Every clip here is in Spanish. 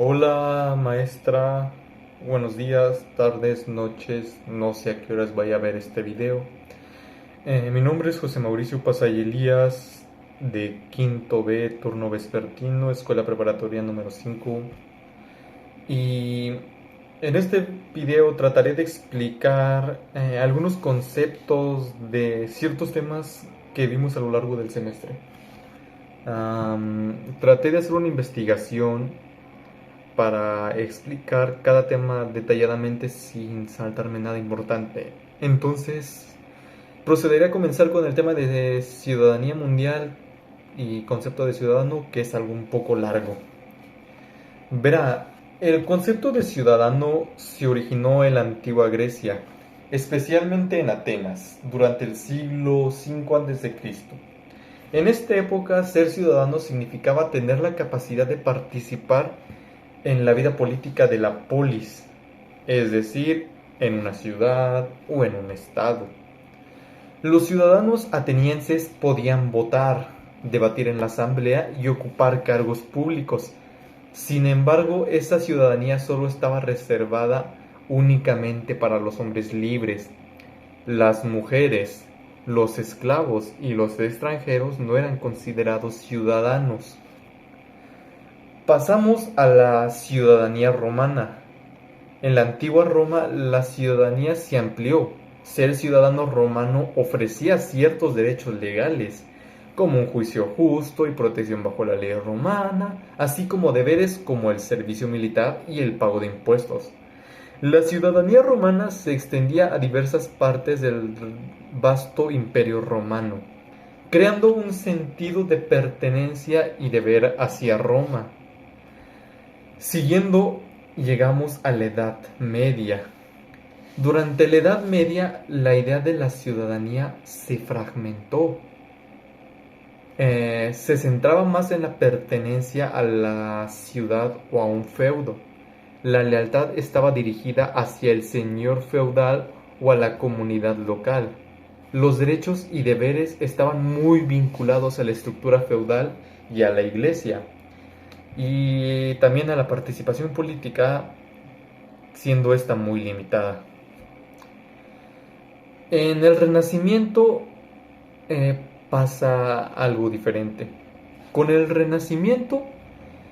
Hola maestra, buenos días, tardes, noches, no sé a qué horas vaya a ver este video. Mi nombre es José Mauricio Pasay Elías, de quinto B, turno vespertino, escuela preparatoria número 5. Y en este video trataré de explicar algunos conceptos de ciertos temas que vimos a lo largo del semestre. Traté de hacer una investigación para explicar cada tema detalladamente sin saltarme nada importante. Entonces, procederé a comenzar con el tema de ciudadanía mundial y concepto de ciudadano, que es algo un poco largo. Verá, el concepto de ciudadano se originó en la antigua Grecia, especialmente en Atenas, durante el siglo V a.C. En esta época, ser ciudadano significaba tener la capacidad de participar en la vida política de la polis, es decir, en una ciudad o en un estado. Los ciudadanos atenienses podían votar, debatir en la asamblea y ocupar cargos públicos. Sin embargo, esa ciudadanía solo estaba reservada únicamente para los hombres libres. Las mujeres, los esclavos y los extranjeros no eran considerados ciudadanos. Pasamos a la ciudadanía romana. En la antigua Roma, la ciudadanía se amplió. Ser ciudadano romano ofrecía ciertos derechos legales, como un juicio justo y protección bajo la ley romana, así como deberes como el servicio militar y el pago de impuestos. La ciudadanía romana se extendía a diversas partes del vasto imperio romano, creando un sentido de pertenencia y deber hacia Roma. Siguiendo, llegamos a la Edad Media. Durante la Edad Media, la idea de la ciudadanía se fragmentó. Se centraba más en la pertenencia a la ciudad o a un feudo. La lealtad estaba dirigida hacia el señor feudal o a la comunidad local. Los derechos y deberes estaban muy vinculados a la estructura feudal y a la iglesia, y también a la participación política, siendo esta muy limitada. En el Renacimiento eh, pasa algo diferente. Con el Renacimiento,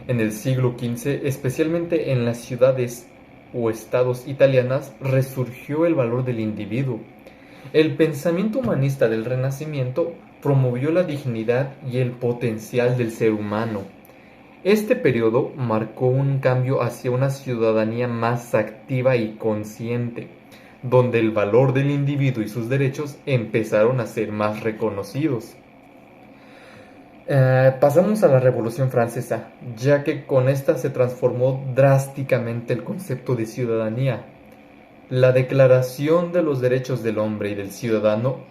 en el siglo XV, especialmente en las ciudades o estados italianas, resurgió el valor del individuo. El pensamiento humanista del Renacimiento promovió la dignidad y el potencial del ser humano. Este periodo marcó un cambio hacia una ciudadanía más activa y consciente, donde el valor del individuo y sus derechos empezaron a ser más reconocidos. Pasamos a la Revolución Francesa, ya que con esta se transformó drásticamente el concepto de ciudadanía. La Declaración de los Derechos del Hombre y del Ciudadano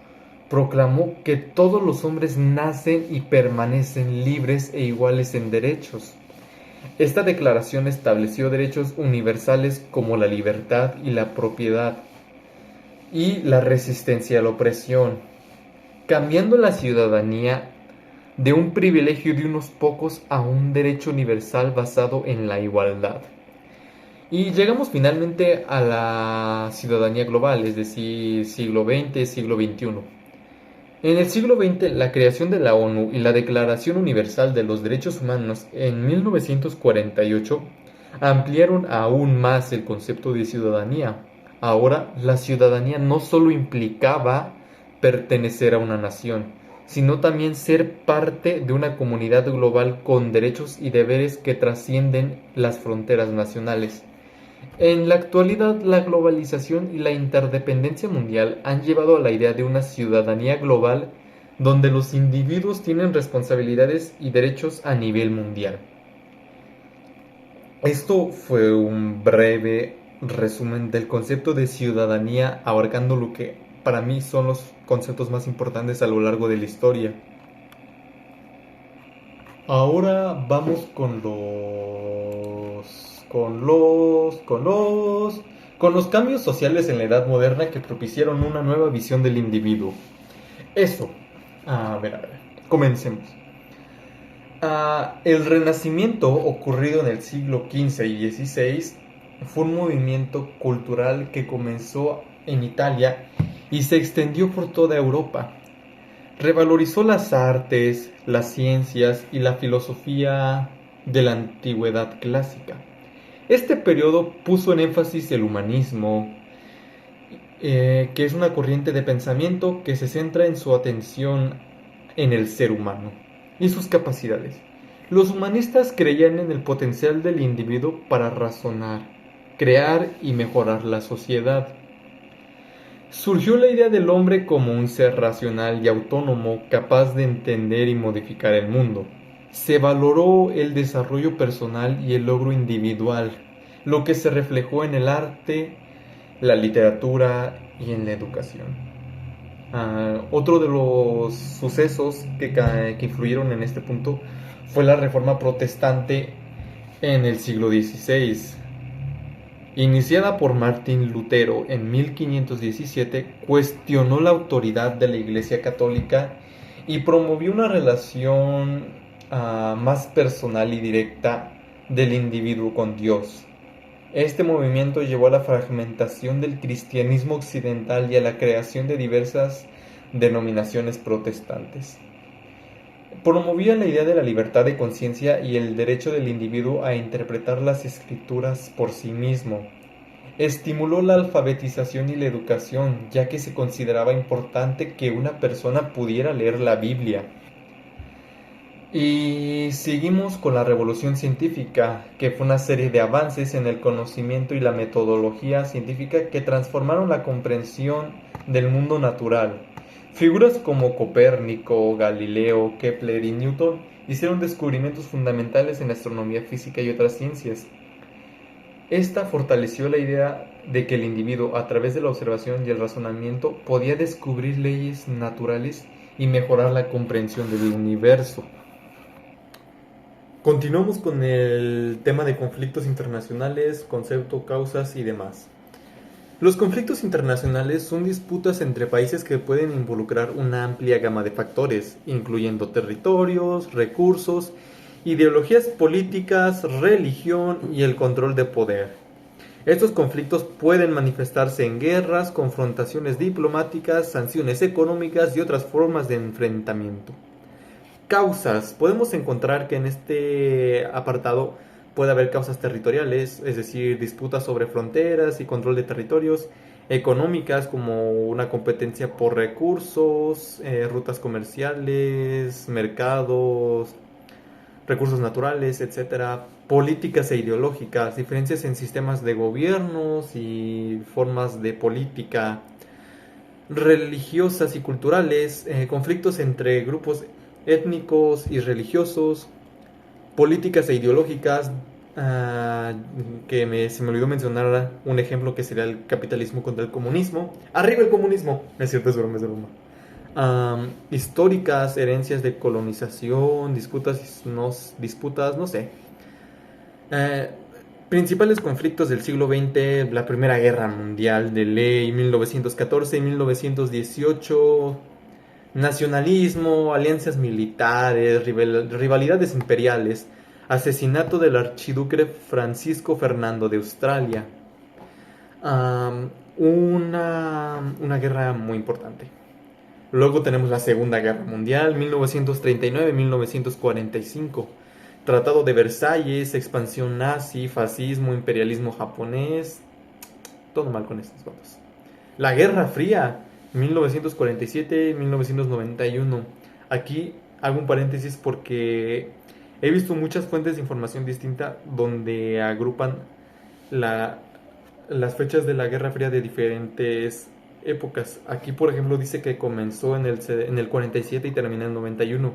proclamó que todos los hombres nacen y permanecen libres e iguales en derechos. Esta declaración estableció derechos universales como la libertad y la propiedad y la resistencia a la opresión, cambiando la ciudadanía de un privilegio de unos pocos a un derecho universal basado en la igualdad. Y llegamos finalmente a la ciudadanía global, es decir, siglo XX, siglo XXI. En el siglo XX, la creación de la ONU y la Declaración Universal de los Derechos Humanos en 1948 ampliaron aún más el concepto de ciudadanía. Ahora, la ciudadanía no solo implicaba pertenecer a una nación, sino también ser parte de una comunidad global con derechos y deberes que trascienden las fronteras nacionales. En la actualidad, la globalización y la interdependencia mundial han llevado a la idea de una ciudadanía global donde los individuos tienen responsabilidades y derechos a nivel mundial. Esto fue un breve resumen del concepto de ciudadanía, abarcando lo que para mí son los conceptos más importantes a lo largo de la historia. Ahora vamos con los cambios sociales en la edad moderna que propiciaron una nueva visión del individuo. Eso. A ver, comencemos. El Renacimiento, ocurrido en el siglo XV y XVI, fue un movimiento cultural que comenzó en Italia y se extendió por toda Europa. Revalorizó las artes, las ciencias y la filosofía de la antigüedad clásica. Este periodo puso en énfasis el humanismo, que es una corriente de pensamiento que se centra en su atención en el ser humano y sus capacidades. Los humanistas creían en el potencial del individuo para razonar, crear y mejorar la sociedad. Surgió la idea del hombre como un ser racional y autónomo capaz de entender y modificar el mundo. Se valoró el desarrollo personal y el logro individual, lo que se reflejó en el arte, la literatura y en la educación. Otro de los sucesos que influyeron en este punto fue la Reforma Protestante en el siglo XVI. Iniciada por Martín Lutero en 1517, cuestionó la autoridad de la Iglesia Católica y promovió una relación más personal y directa del individuo con Dios. Este movimiento llevó a la fragmentación del cristianismo occidental y a la creación de diversas denominaciones protestantes. Promovía la idea de la libertad de conciencia y el derecho del individuo a interpretar las escrituras por sí mismo. Estimuló la alfabetización y la educación, ya que se consideraba importante que una persona pudiera leer la Biblia. Y seguimos con la revolución científica, que fue una serie de avances en el conocimiento y la metodología científica que transformaron la comprensión del mundo natural. Figuras como Copérnico, Galileo, Kepler y Newton hicieron descubrimientos fundamentales en la astronomía, física y otras ciencias. Esta fortaleció la idea de que el individuo, a través de la observación y el razonamiento, podía descubrir leyes naturales y mejorar la comprensión del universo. Continuamos con el tema de conflictos internacionales, concepto, causas y demás. Los conflictos internacionales son disputas entre países que pueden involucrar una amplia gama de factores, incluyendo territorios, recursos, ideologías políticas, religión y el control de poder. Estos conflictos pueden manifestarse en guerras, confrontaciones diplomáticas, sanciones económicas y otras formas de enfrentamiento. Causas. Podemos encontrar que en este apartado puede haber causas territoriales, es decir, disputas sobre fronteras y control de territorios, económicas como una competencia por recursos, rutas comerciales, mercados, recursos naturales, etcétera, políticas e ideológicas, diferencias en sistemas de gobiernos y formas de política, religiosas y culturales, conflictos entre grupos étnicos y religiosos, políticas e ideológicas, se me olvidó mencionar un ejemplo que sería el capitalismo contra el comunismo. ¡Arriba el comunismo! Es cierto, es broma, es broma. Históricas, herencias de colonización, disputas, no sé. Principales conflictos del siglo XX, la Primera Guerra Mundial de ley, 1914 y 1918, nacionalismo, alianzas militares, rivalidades imperiales, asesinato del archiduque Francisco Fernando de Australia. Una guerra muy importante. Luego tenemos la Segunda Guerra Mundial, 1939-1945. Tratado de Versalles, expansión nazi, fascismo, imperialismo japonés. Todo mal con estos vatos. La Guerra Fría, 1947-1991. Aquí hago un paréntesis porque he visto muchas fuentes de información distinta donde agrupan las fechas de la Guerra Fría de diferentes épocas. Aquí, por ejemplo, dice que comenzó en el 47 y terminó en el 91.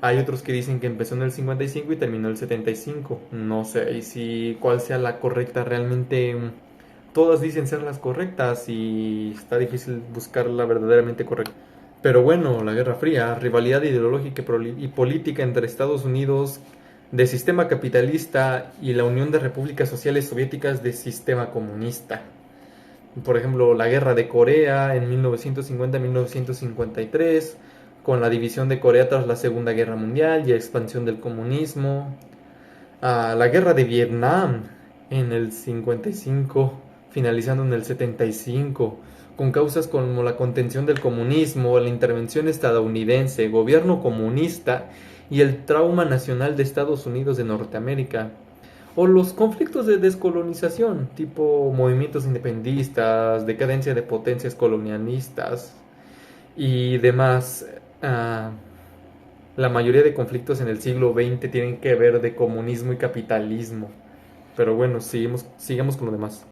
Hay otros que dicen que empezó en el 55 y terminó en el 75. No sé cuál sea la correcta. Realmente todas dicen ser las correctas y está difícil buscar la verdaderamente correcta. Pero bueno, la Guerra Fría, rivalidad ideológica y política entre Estados Unidos de sistema capitalista y la Unión de Repúblicas Sociales Soviéticas de sistema comunista. Por ejemplo, la Guerra de Corea en 1950-1953, con la división de Corea tras la Segunda Guerra Mundial y expansión del comunismo, a la guerra de Vietnam en el 55, finalizando en el 75, con causas como la contención del comunismo, la intervención estadounidense, gobierno comunista y el trauma nacional de Estados Unidos de Norteamérica, o los conflictos de descolonización, tipo movimientos independistas, decadencia de potencias colonialistas y demás. ah, la mayoría de conflictos en el siglo XX tienen que ver de comunismo y capitalismo. Pero bueno, sigamos con lo demás.